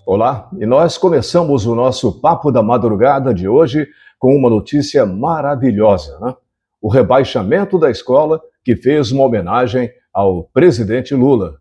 Olá, e nós começamos o nosso Papo da Madrugada de hoje com uma notícia maravilhosa, né? O rebaixamento da escola que fez uma homenagem ao presidente Lula.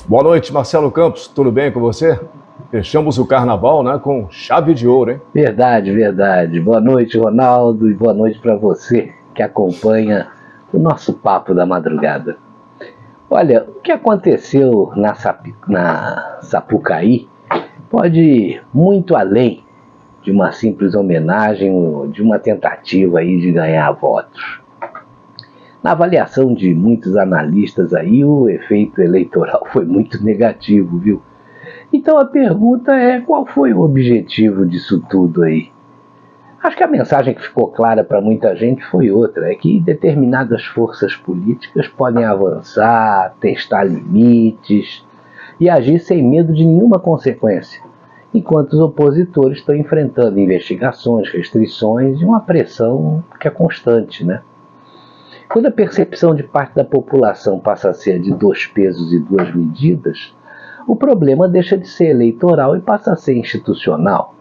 Boa noite, Marcelo Campos, tudo bem com você? Fechamos o carnaval, né, com chave de ouro, hein? Verdade, verdade. Boa noite, Ronaldo, e boa noite para você que acompanha o nosso Papo da Madrugada. Olha, o que aconteceu na Sapucaí pode ir muito além de uma simples homenagem ou de uma tentativa aí de ganhar votos. Na avaliação de muitos analistas aí, o efeito eleitoral foi muito negativo, viu? Então a pergunta é, qual foi o objetivo disso tudo aí? Acho que a mensagem que ficou clara para muita gente foi outra, é que determinadas forças políticas podem avançar, testar limites e agir sem medo de nenhuma consequência, enquanto os opositores estão enfrentando investigações, restrições e uma pressão que é constante, né? Quando a percepção de parte da população passa a ser de 2 pesos e 2 medidas, o problema deixa de ser eleitoral e passa a ser institucional.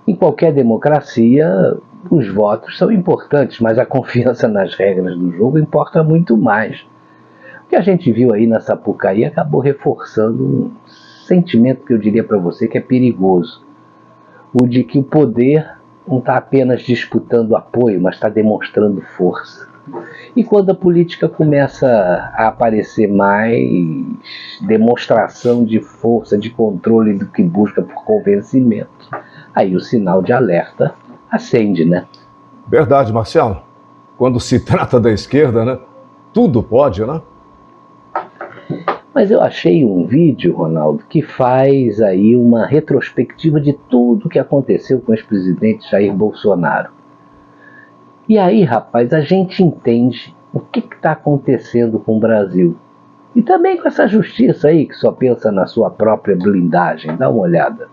Em qualquer democracia, os votos são importantes, mas a confiança nas regras do jogo importa muito mais. O que a gente viu aí na Sapucaí acabou reforçando um sentimento que eu diria para você que é perigoso. O de que o poder não está apenas disputando apoio, mas está demonstrando força. E quando a política começa a aparecer mais demonstração de força, de controle do que busca por convencimento, aí o sinal de alerta acende, né? Verdade, Marcelo. Quando se trata da esquerda, né, tudo pode, né? Mas eu achei um vídeo, Ronaldo, que faz aí uma retrospectiva de tudo que aconteceu com o ex-presidente Jair Bolsonaro. E aí, rapaz, a gente entende o que está acontecendo com o Brasil. E também com essa justiça aí que só pensa na sua própria blindagem. Dá uma olhada.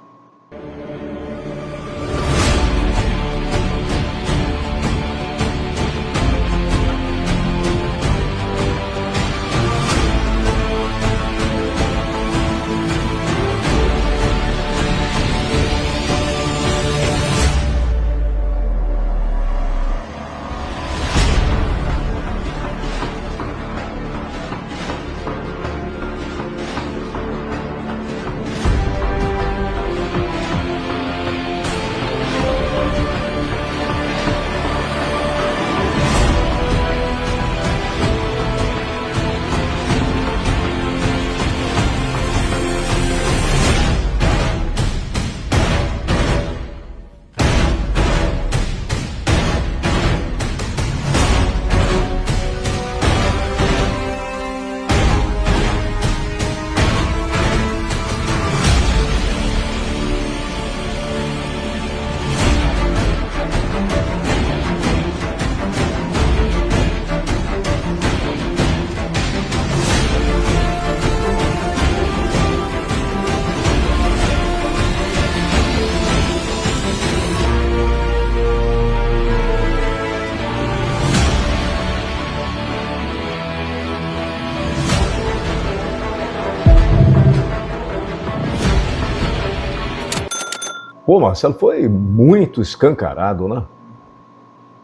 Pô, Marcelo, foi muito escancarado, né?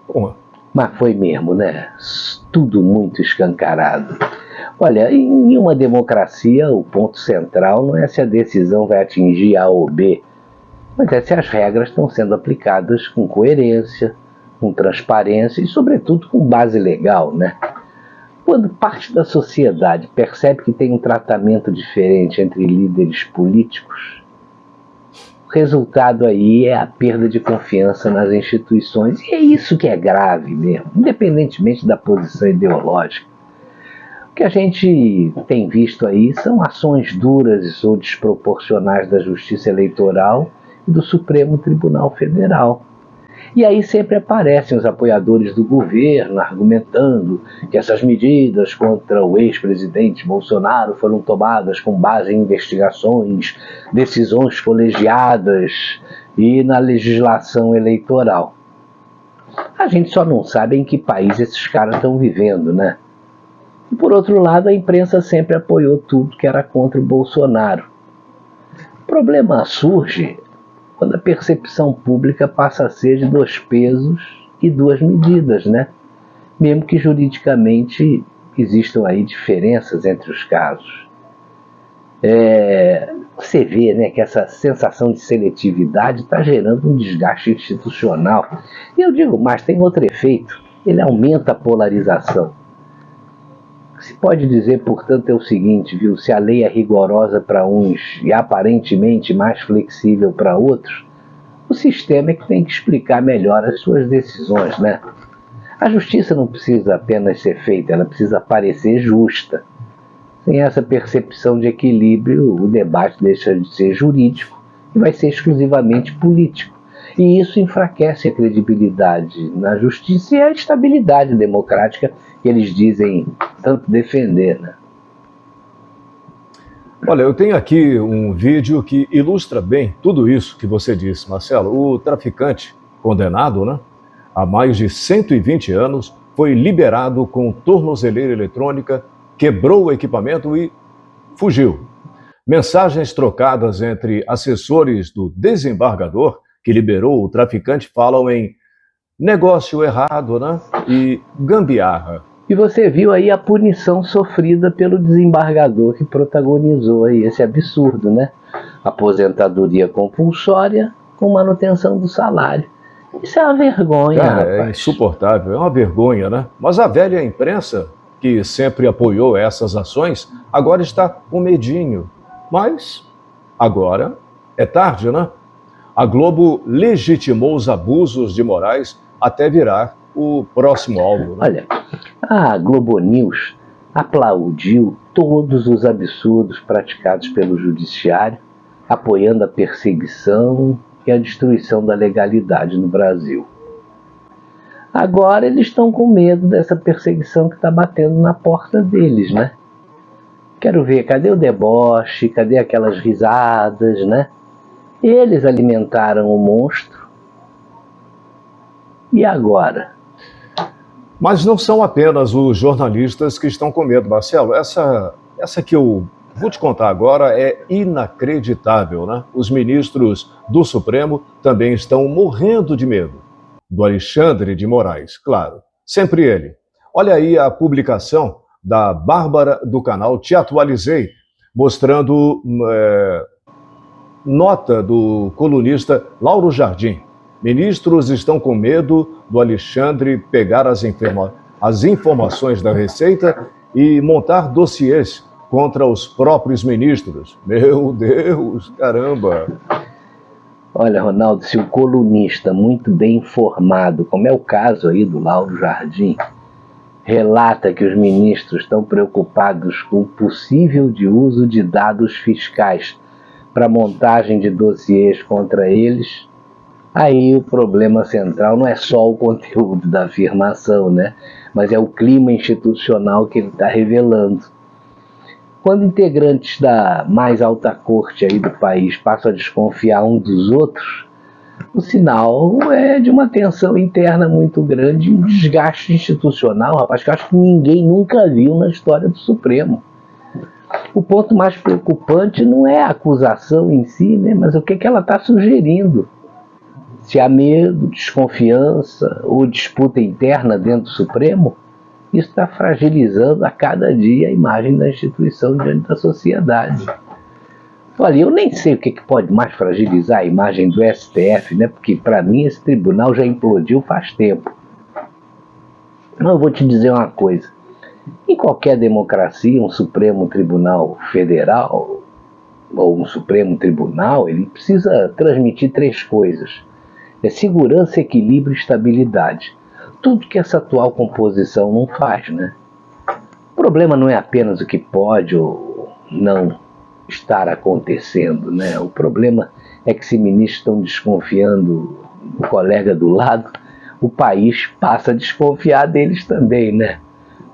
Pô. Mas foi mesmo, né? Tudo muito escancarado. Olha, em uma democracia, o ponto central não é se a decisão vai atingir A ou B, mas é se as regras estão sendo aplicadas com coerência, com transparência e, sobretudo, com base legal, né? Quando parte da sociedade percebe que tem um tratamento diferente entre líderes políticos, o resultado aí é a perda de confiança nas instituições. E é isso que é grave mesmo, independentemente da posição ideológica. O que a gente tem visto aí são ações duras ou desproporcionais da Justiça Eleitoral e do Supremo Tribunal Federal. E aí sempre aparecem os apoiadores do governo argumentando que essas medidas contra o ex-presidente Bolsonaro foram tomadas com base em investigações, decisões colegiadas e na legislação eleitoral. A gente só não sabe em que país esses caras estão vivendo, né? E por outro lado, a imprensa sempre apoiou tudo que era contra o Bolsonaro. O problema surge quando a percepção pública passa a ser de 2 pesos e 2 medidas, né? Mesmo que juridicamente existam aí diferenças entre os casos. Você vê, né, que essa sensação de seletividade está gerando um desgaste institucional. E eu digo mais, tem outro efeito, ele aumenta a polarização. O que se pode dizer, portanto, é o seguinte, viu? Se a lei é rigorosa para uns e aparentemente mais flexível para outros, o sistema é que tem que explicar melhor as suas decisões, né? A justiça não precisa apenas ser feita, ela precisa parecer justa. Sem essa percepção de equilíbrio, o debate deixa de ser jurídico e vai ser exclusivamente político. E isso enfraquece a credibilidade na justiça e a estabilidade democrática que eles dizem tanto defender, né? Olha, eu tenho aqui um vídeo que ilustra bem tudo isso que você disse, Marcelo. O traficante condenado, né, a mais de 120 anos foi liberado com tornozeleira eletrônica, quebrou o equipamento e fugiu. Mensagens trocadas entre assessores do desembargador que liberou o traficante falam em negócio errado, né, e gambiarra. E você viu aí a punição sofrida pelo desembargador que protagonizou aí esse absurdo, né? Aposentadoria compulsória com manutenção do salário. Isso é uma vergonha, Cara, rapaz. é insuportável, é uma vergonha, né? Mas a velha imprensa, que sempre apoiou essas ações, agora está com medinho. Mas agora é tarde, né? A Globo legitimou os abusos de Moraes até virar o próximo alvo, né? Olha, a Globo News aplaudiu todos os absurdos praticados pelo judiciário, apoiando a perseguição e a destruição da legalidade no Brasil. Agora eles estão com medo dessa perseguição que está batendo na porta deles, né? Quero ver, cadê o deboche, cadê aquelas risadas, né? Eles alimentaram o monstro. E agora? Mas não são apenas os jornalistas que estão com medo, Marcelo. Essa que eu vou te contar agora é inacreditável, né? Os ministros do Supremo também estão morrendo de medo. Do Alexandre de Moraes, claro, sempre ele. Olha aí a publicação da Bárbara do canal Te Atualizei, mostrando nota do colunista Lauro Jardim. Ministros estão com medo do Alexandre pegar as informações da Receita e montar dossiês contra os próprios ministros. Meu Deus, caramba! Olha, Ronaldo, se o colunista muito bem informado, como é o caso aí do Lauro Jardim, relata que os ministros estão preocupados com o possível de uso de dados fiscais para montagem de dossiês contra eles, aí o problema central não é só o conteúdo da afirmação, né? Mas é o clima institucional que ele está revelando. Quando integrantes da mais alta corte aí do país passam a desconfiar um dos outros, o sinal é de uma tensão interna muito grande e um desgaste institucional, rapaz, que eu acho que ninguém nunca viu na história do Supremo. O ponto mais preocupante não é a acusação em si, né, mas o que ela está sugerindo. Se há medo, desconfiança ou disputa interna dentro do Supremo, isso está fragilizando a cada dia a imagem da instituição diante da sociedade. Olha, eu nem sei o que pode mais fragilizar a imagem do STF, né? Porque para mim esse tribunal já implodiu faz tempo. Mas eu vou te dizer uma coisa. Em qualquer democracia, um Supremo Tribunal Federal ou um Supremo Tribunal, ele precisa transmitir 3 coisas. É segurança, equilíbrio e estabilidade. Tudo que essa atual composição não faz, né? O problema não é apenas o que pode ou não estar acontecendo, né? O problema é que se ministros estão desconfiando do colega do lado, o país passa a desconfiar deles também, né?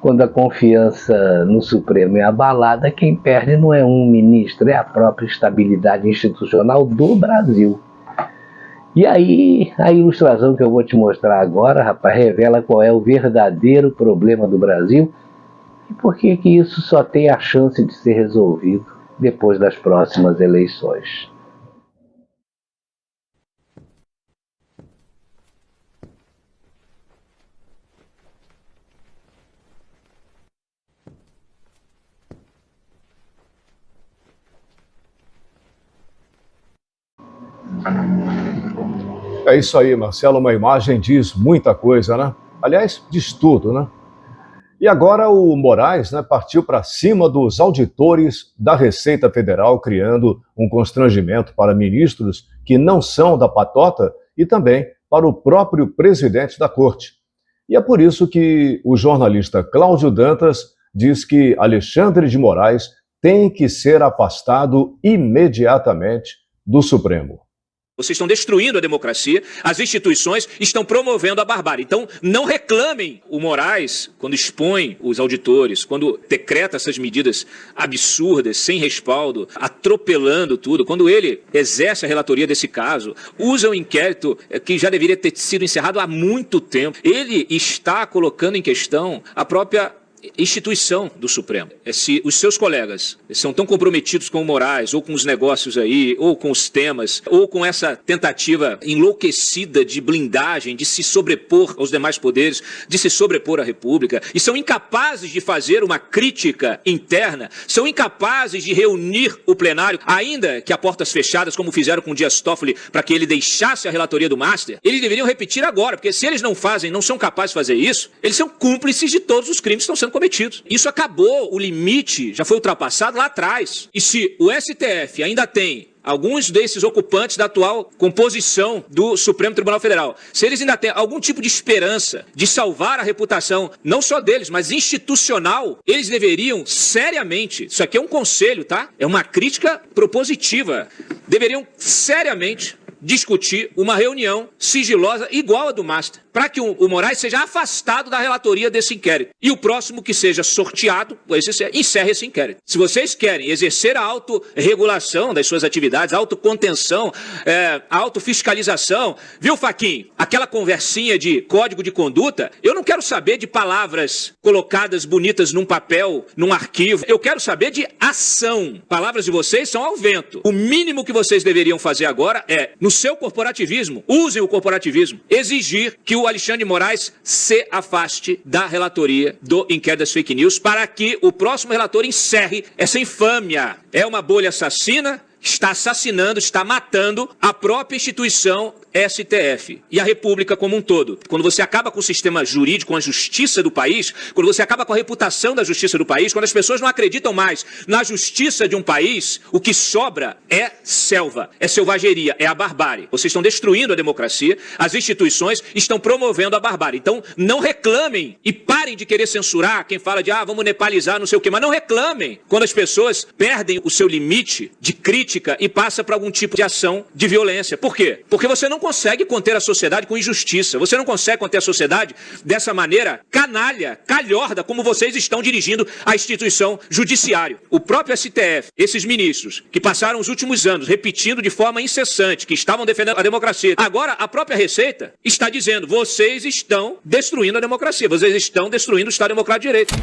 Quando a confiança no Supremo é abalada, quem perde não é um ministro, é a própria estabilidade institucional do Brasil. E aí, a ilustração que eu vou te mostrar agora, rapaz, revela qual é o verdadeiro problema do Brasil e por que isso só tem a chance de ser resolvido depois das próximas eleições. É isso aí, Marcelo. Uma imagem diz muita coisa, né? Aliás, diz tudo, né? E agora o Moraes, né, partiu para cima dos auditores da Receita Federal, criando um constrangimento para ministros que não são da patota e também para o próprio presidente da corte. E é por isso que o jornalista Cláudio Dantas diz que Alexandre de Moraes tem que ser afastado imediatamente do Supremo. Vocês estão destruindo a democracia, as instituições estão promovendo a barbárie. Então, não reclamem o Moraes quando expõe os auditores, quando decreta essas medidas absurdas, sem respaldo, atropelando tudo. Quando ele exerce a relatoria desse caso, usa um inquérito que já deveria ter sido encerrado há muito tempo. Ele está colocando em questão a própria instituição do Supremo. Se os seus colegas são tão comprometidos com o Moraes, ou com os negócios aí, ou com os temas, ou com essa tentativa enlouquecida de blindagem, de se sobrepor aos demais poderes, de se sobrepor à República, e são incapazes de fazer uma crítica interna, são incapazes de reunir o plenário, ainda que a portas fechadas, como fizeram com o Dias Toffoli, para que ele deixasse a relatoria do Master, eles deveriam repetir agora, porque se eles não fazem, não são capazes de fazer isso, eles são cúmplices de todos os crimes que estão sendo cometidos. Isso acabou, o limite já foi ultrapassado lá atrás. E se o STF ainda tem alguns desses ocupantes da atual composição do Supremo Tribunal Federal, se eles ainda têm algum tipo de esperança de salvar a reputação, não só deles, mas institucional, eles deveriam seriamente, isso aqui é um conselho, tá? É uma crítica propositiva, deveriam seriamente discutir uma reunião sigilosa igual a do Master, para que o Moraes seja afastado da relatoria desse inquérito. E o próximo que seja sorteado, encerre esse inquérito. Se vocês querem exercer a autorregulação das suas atividades, a autocontenção, a autofiscalização, viu, Fachin? Aquela conversinha de código de conduta, eu não quero saber de palavras colocadas bonitas num papel, num arquivo. Eu quero saber de ação. Palavras de vocês são ao vento. O mínimo que vocês deveriam fazer agora é, no seu corporativismo, usem o corporativismo, exigir que o Alexandre de Moraes se afaste da relatoria do inquérito das fake news para que o próximo relator encerre essa infâmia. É uma bolha assassina, está assassinando, está matando a própria instituição STF e a República como um todo. Quando você acaba com o sistema jurídico, com a justiça do país, quando você acaba com a reputação da justiça do país, quando as pessoas não acreditam mais na justiça de um país, o que sobra é selva, é selvageria, é a barbárie. Vocês estão destruindo a democracia, as instituições estão promovendo a barbárie. Então, não reclamem e parem de querer censurar quem fala de, vamos nepalizar, não sei o quê, mas não reclamem quando as pessoas perdem o seu limite de crítica e passam para algum tipo de ação de violência. Por quê? Porque você não consegue conter a sociedade com injustiça. Você não consegue conter a sociedade dessa maneira canalha, calhorda, como vocês estão dirigindo a instituição judiciária. O próprio STF, esses ministros que passaram os últimos anos repetindo de forma incessante que estavam defendendo a democracia, agora a própria Receita está dizendo, vocês estão destruindo a democracia, vocês estão destruindo o Estado Democrático de Direito.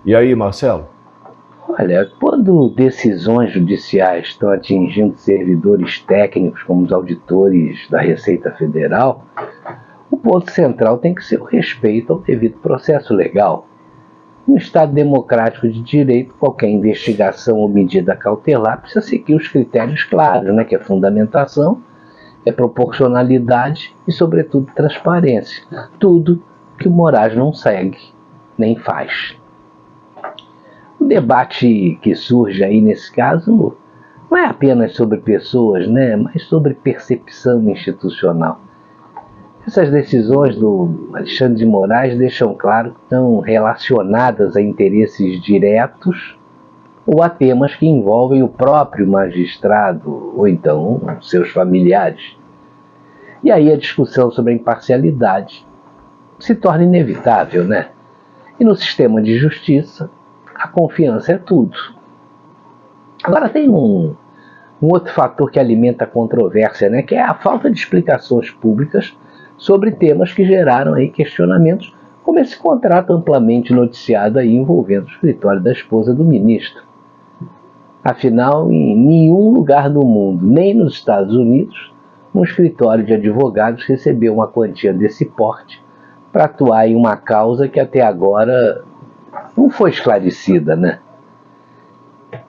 E aí, Marcelo? Olha, quando decisões judiciais estão atingindo servidores técnicos, como os auditores da Receita Federal, o ponto central tem que ser o respeito ao devido processo legal. No Estado Democrático de Direito, qualquer investigação ou medida cautelar precisa seguir os critérios claros, que é fundamentação, é proporcionalidade e, sobretudo, transparência. Tudo que o Moraes não segue. nem faz. O debate que surge aí nesse caso não é apenas sobre pessoas, né, mas sobre percepção institucional. Essas decisões do Alexandre de Moraes deixam claro que estão relacionadas a interesses diretos ou a temas que envolvem o próprio magistrado ou então seus familiares. E aí a discussão sobre a imparcialidade se torna inevitável, né? E no sistema de justiça, a confiança é tudo. Agora tem um outro fator que alimenta a controvérsia, né? Que é a falta de explicações públicas sobre temas que geraram aí questionamentos, como esse contrato amplamente noticiado aí envolvendo o escritório da esposa do ministro. Afinal, em nenhum lugar do mundo, nem nos Estados Unidos, um escritório de advogados recebeu uma quantia desse porte para atuar em uma causa que até agora não foi esclarecida, né?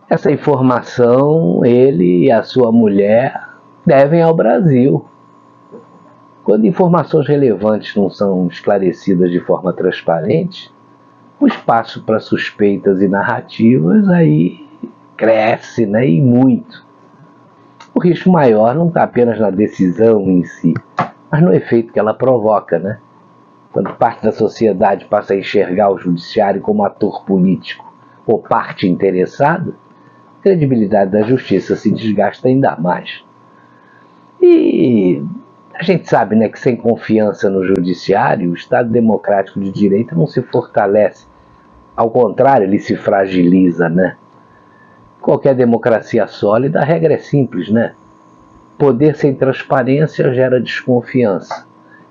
Essa informação ele e a sua mulher devem ao Brasil. Quando informações relevantes não são esclarecidas de forma transparente, o espaço para suspeitas e narrativas aí cresce, né, e muito. O risco maior não está apenas na decisão em si, mas no efeito que ela provoca, né? Quando parte da sociedade passa a enxergar o judiciário como ator político ou parte interessada, a credibilidade da justiça se desgasta ainda mais. E a gente sabe, né, que sem confiança no judiciário, o Estado democrático de direito não se fortalece. Ao contrário, ele se fragiliza, né? Qualquer democracia sólida, a regra é simples, né? Poder sem transparência gera desconfiança.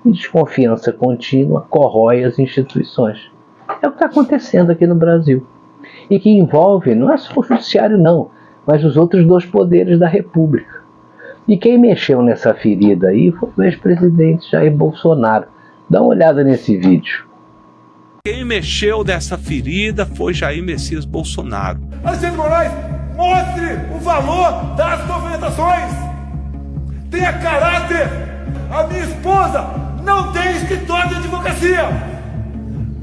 E desconfiança contínua corrói as instituições. É o que está acontecendo aqui no Brasil. E que envolve, não é só o judiciário não, mas os outros dois poderes da República. E quem mexeu nessa ferida aí foi o ex-presidente Jair Bolsonaro. Dá uma olhada nesse vídeo. Quem mexeu nessa ferida foi Jair Messias Bolsonaro. Alexandre de Moraes, mostre o valor das movimentações. Tenha caráter. A minha esposa não tem escritório de advocacia.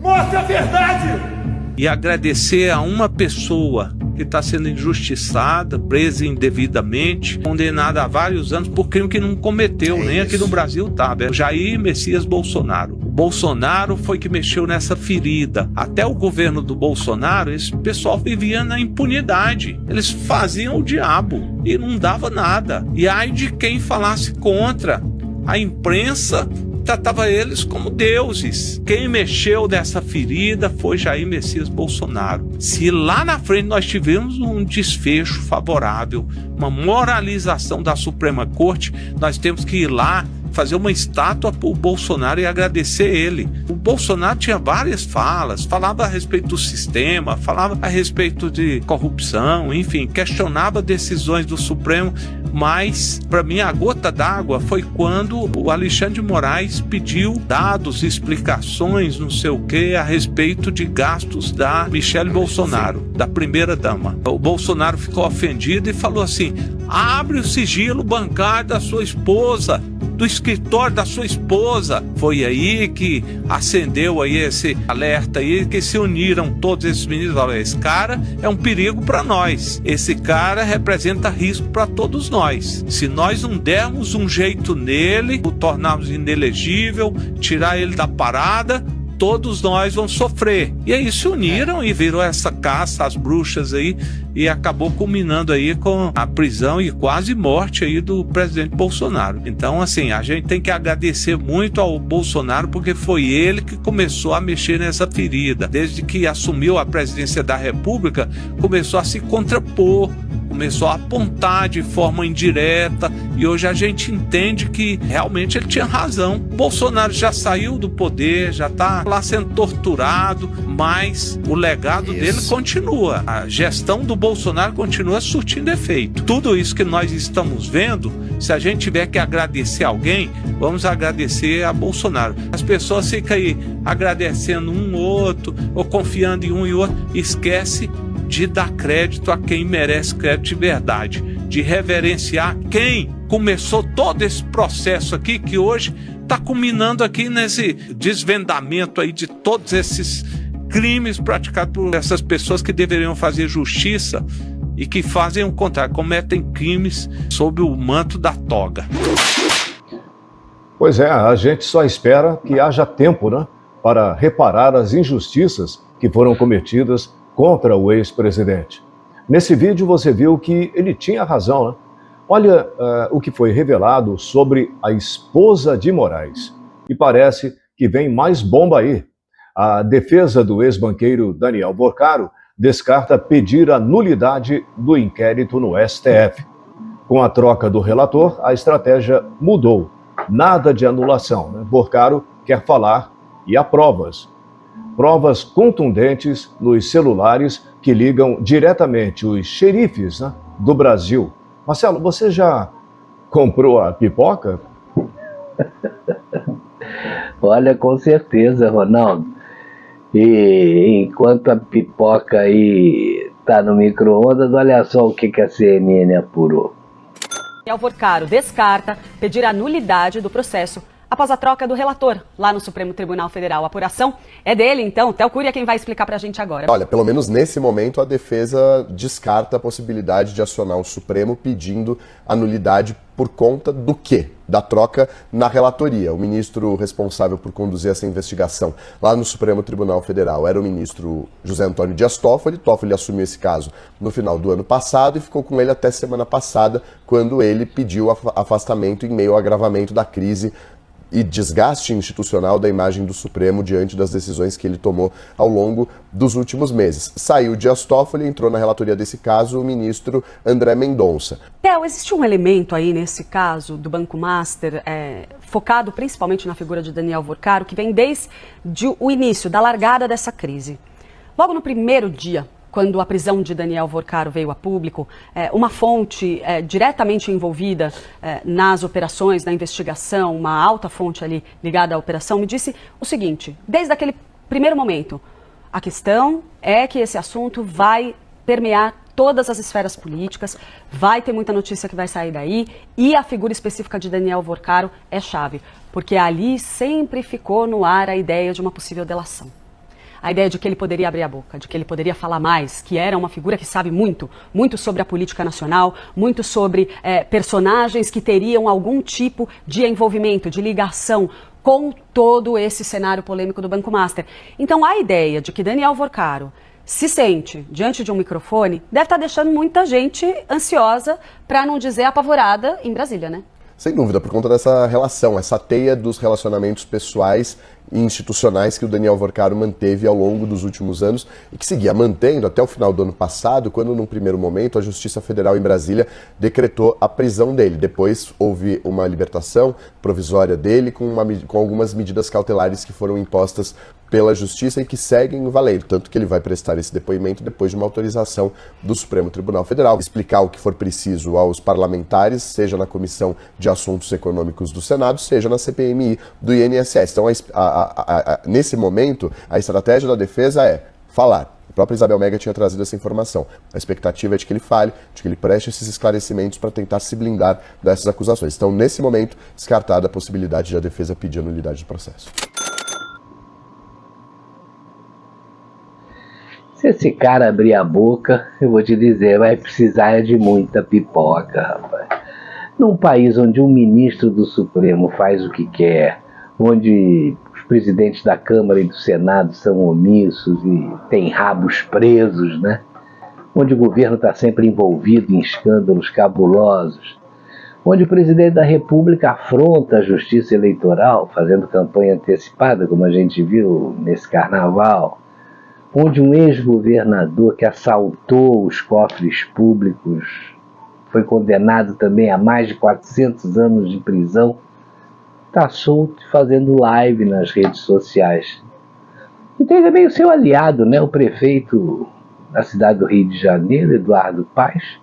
Mostre a verdade. E agradecer a uma pessoa que está sendo injustiçada, presa indevidamente, condenada há vários anos por crime que não cometeu, nem aqui no Brasil tá, Jair Messias Bolsonaro. Bolsonaro foi que mexeu nessa ferida. Até o governo do Bolsonaro, esse pessoal vivia na impunidade. Eles faziam o diabo e não dava nada. E ai de quem falasse contra. A imprensa tratava eles como deuses. Quem mexeu nessa ferida foi Jair Messias Bolsonaro. Se lá na frente nós tivermos um desfecho favorável, uma moralização da Suprema Corte, nós temos que ir lá fazer uma estátua para o Bolsonaro e agradecer ele. O Bolsonaro tinha várias falas, falava a respeito do sistema, falava a respeito de corrupção, enfim, questionava decisões do Supremo, mas para mim a gota d'água foi quando o Alexandre de Moraes pediu dados, explicações, não sei o que, a respeito de gastos da Michele Bolsonaro, da primeira-dama. O Bolsonaro ficou ofendido e falou assim: abre o sigilo bancário da sua esposa, do escritório da sua esposa. Foi aí que acendeu aí esse alerta aí, que se uniram todos esses meninos. Olha, esse cara é um perigo para nós, esse cara representa risco para todos nós. Se nós não dermos um jeito nele, o tornarmos inelegível, tirar ele da parada, todos nós vamos sofrer. E aí se uniram e virou essa caça às bruxas aí, e acabou culminando aí com a prisão e quase morte aí do presidente Bolsonaro. Então, assim, a gente tem que agradecer muito ao Bolsonaro, porque foi ele que começou a mexer nessa ferida. Desde que assumiu a presidência da República, começou a se contrapor, começou a apontar de forma indireta, e hoje a gente entende que realmente ele tinha razão. O Bolsonaro já saiu do poder, já está lá sendo torturado, mas o legado dele continua. A gestão do Bolsonaro continua surtindo efeito. Tudo isso que nós estamos vendo, se a gente tiver que agradecer alguém, vamos agradecer a Bolsonaro. As pessoas ficam aí agradecendo um ou outro, ou confiando em um e outro, esquece de dar crédito a quem merece crédito de verdade, de reverenciar quem começou todo esse processo aqui, que hoje está culminando aqui nesse desvendamento aí de todos esses crimes praticados por essas pessoas que deveriam fazer justiça e que fazem o contrário, cometem crimes sob o manto da toga. Pois é, a gente só espera que haja tempo, né, para reparar as injustiças que foram cometidas contra o ex-presidente. Nesse vídeo você viu que ele tinha razão, né? Olha o que foi revelado sobre a esposa de Moraes. E parece que vem mais bomba aí. A defesa do ex-banqueiro Daniel Vorcaro descarta pedir a nulidade do inquérito no STF. Com a troca do relator, a estratégia mudou. Nada de anulação, né? Vorcaro quer falar e há provas. Provas contundentes nos celulares que ligam diretamente os xerifes, né, do Brasil. Marcelo, você já comprou a pipoca? Olha, com certeza, Ronaldo. E enquanto a pipoca aí tá no micro-ondas, olha só o que a CNN apurou. Daniel Vorcaro descarta pedir a nulidade do processo após a troca do relator lá no Supremo Tribunal Federal. A apuração é dele, então. Théo Cury é quem vai explicar pra gente agora. Olha, pelo menos nesse momento a defesa descarta a possibilidade de acionar o Supremo pedindo a nulidade por conta do quê? Da troca na relatoria. O ministro responsável por conduzir essa investigação lá no Supremo Tribunal Federal era o ministro José Antônio Dias Toffoli. Toffoli assumiu esse caso no final do ano passado e ficou com ele até semana passada, quando ele pediu afastamento em meio ao agravamento da crise e desgaste institucional da imagem do Supremo diante das decisões que ele tomou ao longo dos últimos meses. Saiu Dias Toffoli, entrou na relatoria desse caso o ministro André Mendonça. Théo, existe um elemento aí nesse caso do Banco Master, focado principalmente na figura de Daniel Vorcaro, que vem desde o início, da largada dessa crise. Logo no primeiro dia, quando a prisão de Daniel Vorcaro veio a público, uma fonte diretamente envolvida nas operações, na investigação, uma alta fonte ali ligada à operação, me disse o seguinte: desde aquele primeiro momento, a questão é que esse assunto vai permear todas as esferas políticas, vai ter muita notícia que vai sair daí, e a figura específica de Daniel Vorcaro é chave, porque ali sempre ficou no ar a ideia de uma possível delação. A ideia de que ele poderia abrir a boca, de que ele poderia falar mais, que era uma figura que sabe muito sobre a política nacional, muito sobre personagens que teriam algum tipo de envolvimento, de ligação com todo esse cenário polêmico do Banco Master. Então a ideia de que Daniel Vorcaro se sente diante de um microfone deve estar deixando muita gente ansiosa, para não dizer apavorada, em Brasília, né? Sem dúvida, por conta dessa relação, essa teia dos relacionamentos pessoais e institucionais que o Daniel Vorcaro manteve ao longo dos últimos anos e que seguia mantendo até o final do ano passado, quando num primeiro momento a Justiça Federal em Brasília decretou a prisão dele. Depois houve uma libertação provisória dele com algumas medidas cautelares que foram impostas pela Justiça e que seguem valendo, tanto que ele vai prestar esse depoimento depois de uma autorização do Supremo Tribunal Federal, explicar o que for preciso aos parlamentares, seja na Comissão de Assuntos Econômicos do Senado, seja na CPMI do INSS. Então, nesse momento, a estratégia da defesa é falar. A própria Isabel Mega tinha trazido essa informação. A expectativa é de que ele fale, de que ele preste esses esclarecimentos para tentar se blindar dessas acusações. Então, nesse momento, descartada a possibilidade de a defesa pedir a nulidade do processo. Se esse cara abrir a boca, eu vou te dizer, vai precisar de muita pipoca, rapaz. Num país onde um ministro do Supremo faz o que quer, onde os presidentes da Câmara e do Senado são omissos e têm rabos presos, né? Onde o governo está sempre envolvido em escândalos cabulosos, onde o presidente da República afronta a justiça eleitoral, fazendo campanha antecipada, como a gente viu nesse carnaval, onde um ex-governador que assaltou os cofres públicos foi condenado também a mais de 400 anos de prisão, está solto fazendo live nas redes sociais. E tem também o seu aliado, né, o prefeito da cidade do Rio de Janeiro, Eduardo Paes,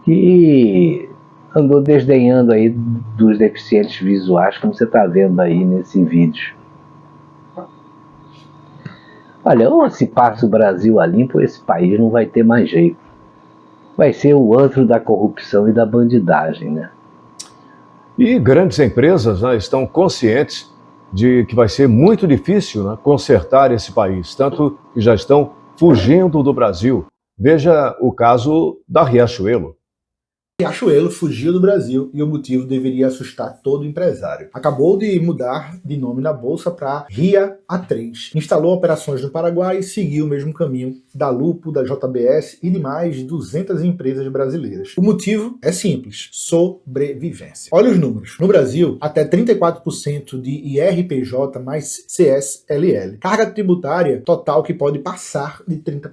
que andou desdenhando aí dos deficientes visuais, como você está vendo aí nesse vídeo. Olha, ou se passa o Brasil a limpo, esse país não vai ter mais jeito. Vai ser o antro da corrupção e da bandidagem, né? E grandes empresas, né, estão conscientes de que vai ser muito difícil, né, consertar esse país, tanto que já estão fugindo do Brasil. Veja o caso da Riachuelo. Riachuelo fugiu do Brasil e o motivo deveria assustar todo empresário. Acabou de mudar de nome na bolsa para Ria A3. Instalou operações no Paraguai e seguiu o mesmo caminho da Lupo, da JBS e de mais de 200 empresas brasileiras. O motivo é simples: sobrevivência. Olha os números. No Brasil, até 34% de IRPJ mais CSLL. Carga tributária total que pode passar de 30%.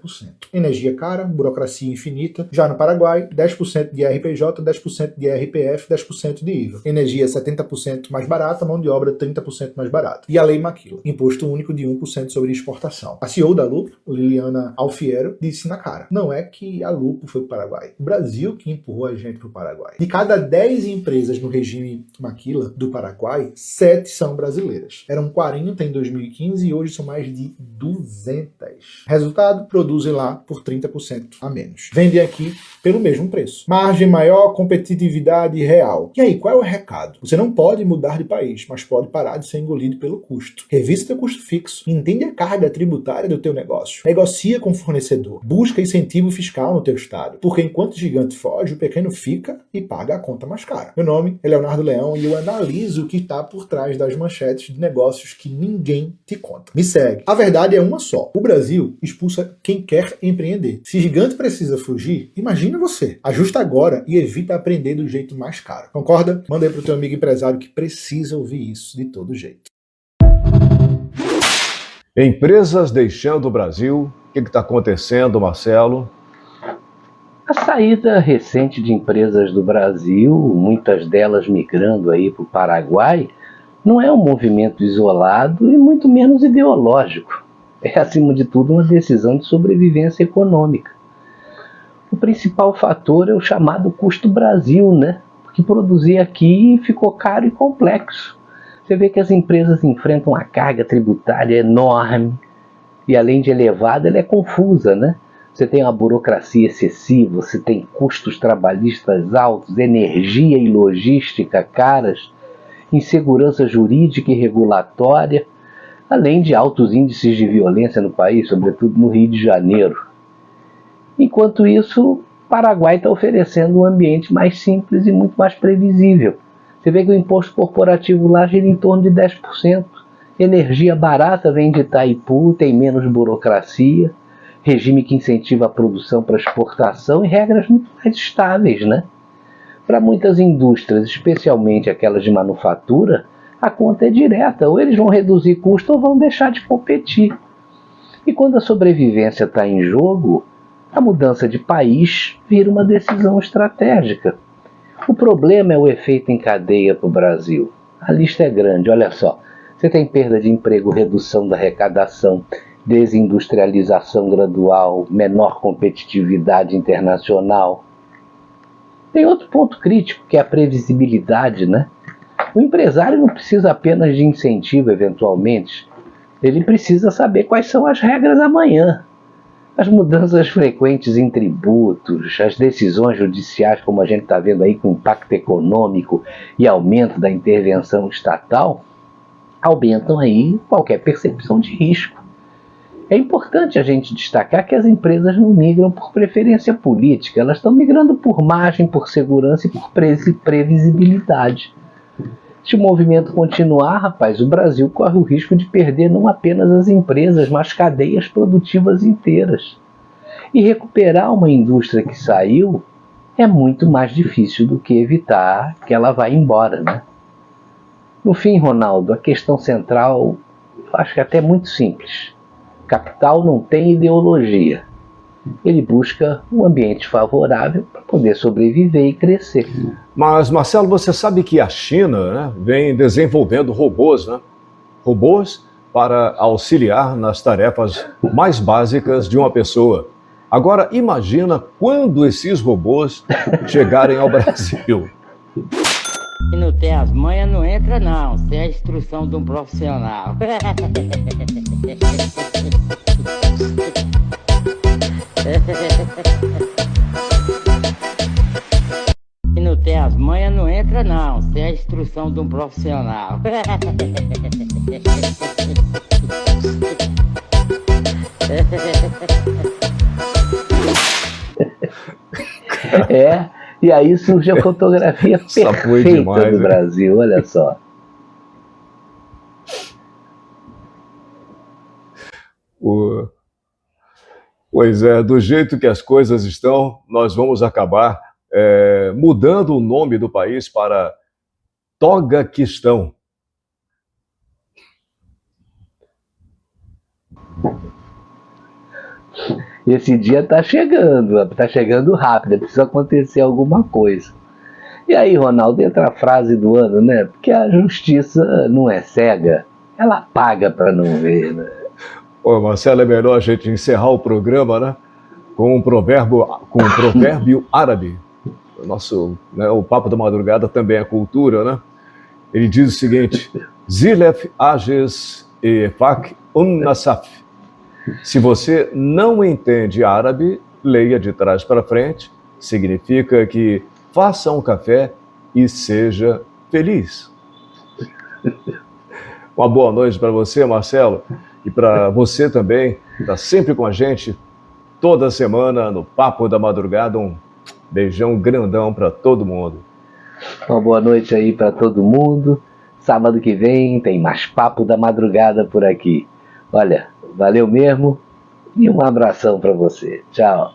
Energia cara, burocracia infinita. Já no Paraguai, 10% de IRPJ, 10% de RPF, 10% de IVA. Energia 70% mais barata, mão de obra 30% mais barata. E a Lei Maquila, imposto único de 1% sobre exportação. A CEO da Lupo, Liliana Alfiero, disse na cara: não é que a Lupo foi para o Paraguai, o Brasil que empurrou a gente para o Paraguai. De cada 10 empresas no regime Maquila do Paraguai, 7 são brasileiras. Eram 40 em 2015 e hoje são mais de 200. Resultado, produzem lá por 30% a menos. Vendem aqui pelo mesmo preço. Margem maior, competitividade real. E aí, qual é o recado? Você não pode mudar de país, mas pode parar de ser engolido pelo custo. Revisa teu custo fixo. Entende a carga tributária do teu negócio. Negocia com o fornecedor. Busca incentivo fiscal no teu estado. Porque enquanto o gigante foge, o pequeno fica e paga a conta mais cara. Meu nome é Leonardo Leão e eu analiso o que está por trás das manchetes de negócios que ninguém te conta. Me segue. A verdade é uma só. O Brasil expulsa quem quer empreender. Se gigante precisa fugir, imagina você. Ajusta agora e evita aprender do jeito mais caro. Concorda? Manda aí pro teu amigo empresário que precisa ouvir isso de todo jeito. Empresas deixando o Brasil. O que está acontecendo, Marcelo? A saída recente de empresas do Brasil, muitas delas migrando aí para o Paraguai, não é um movimento isolado e muito menos ideológico. É, acima de tudo, uma decisão de sobrevivência econômica. O principal fator é o chamado custo Brasil, né? Porque produzir aqui ficou caro e complexo. Você vê que as empresas enfrentam uma carga tributária enorme e, além de elevada, ela é confusa, né? Você tem uma burocracia excessiva, você tem custos trabalhistas altos, energia e logística caras, insegurança jurídica e regulatória, além de altos índices de violência no país, sobretudo no Rio de Janeiro. Enquanto isso, o Paraguai está oferecendo um ambiente mais simples e muito mais previsível. Você vê que o imposto corporativo lá gira em torno de 10%. Energia barata vem de Itaipu, tem menos burocracia, regime que incentiva a produção para exportação e regras muito mais estáveis, né? Para muitas indústrias, especialmente aquelas de manufatura, a conta é direta. Ou eles vão reduzir custo ou vão deixar de competir. E quando a sobrevivência está em jogo, a mudança de país vira uma decisão estratégica. O problema é o efeito em cadeia para o Brasil. A lista é grande, olha só. Você tem perda de emprego, redução da arrecadação, desindustrialização gradual, menor competitividade internacional. Tem outro ponto crítico, que é a previsibilidade, né? O empresário não precisa apenas de incentivo, eventualmente. Ele precisa saber quais são as regras amanhã. As mudanças frequentes em tributos, as decisões judiciais, como a gente está vendo aí, com impacto econômico e aumento da intervenção estatal, aumentam aí qualquer percepção de risco. É importante a gente destacar que as empresas não migram por preferência política, elas estão migrando por margem, por segurança e por previsibilidade. Se o movimento continuar, rapaz, o Brasil corre o risco de perder não apenas as empresas, mas cadeias produtivas inteiras. E recuperar uma indústria que saiu é muito mais difícil do que evitar que ela vá embora, né? No fim, Ronaldo, a questão central, eu acho que é até muito simples. Capital não tem ideologia. Ele busca um ambiente favorável para poder sobreviver e crescer. Mas, Marcelo, você sabe que a China, né, vem desenvolvendo robôs, né? Robôs para auxiliar nas tarefas mais básicas de uma pessoa. Agora, imagina quando esses robôs chegarem ao Brasil. Se não tem as manhas, não entra não, sem a instrução de um profissional. Se não tem tem as manhas, não entra não, sem a instrução de um profissional. E aí surge a fotografia perfeita demais, do Brasil, olha só. Pois é, do jeito que as coisas estão, nós vamos acabar mudando o nome do país para Togaquistão. Esse dia tá chegando rápido, precisa acontecer alguma coisa. E aí, Ronaldo, entra a frase do ano, né? Porque a justiça não é cega, ela paga para não ver, né? Ô, Marcelo, é melhor a gente encerrar o programa, né? Com um provérbio árabe. O Papo da Madrugada também é cultura, né? Ele diz o seguinte: Zilef ages e fak nasaf. Se você não entende árabe, leia de trás para frente. Significa que faça um café e seja feliz. Uma boa noite para você, Marcelo, e para você também, que está sempre com a gente toda semana no Papo da Madrugada. Um beijão grandão para todo mundo. Uma boa noite aí para todo mundo. Sábado que vem tem mais Papo da Madrugada por aqui. Olha, valeu mesmo e um abração para você. Tchau.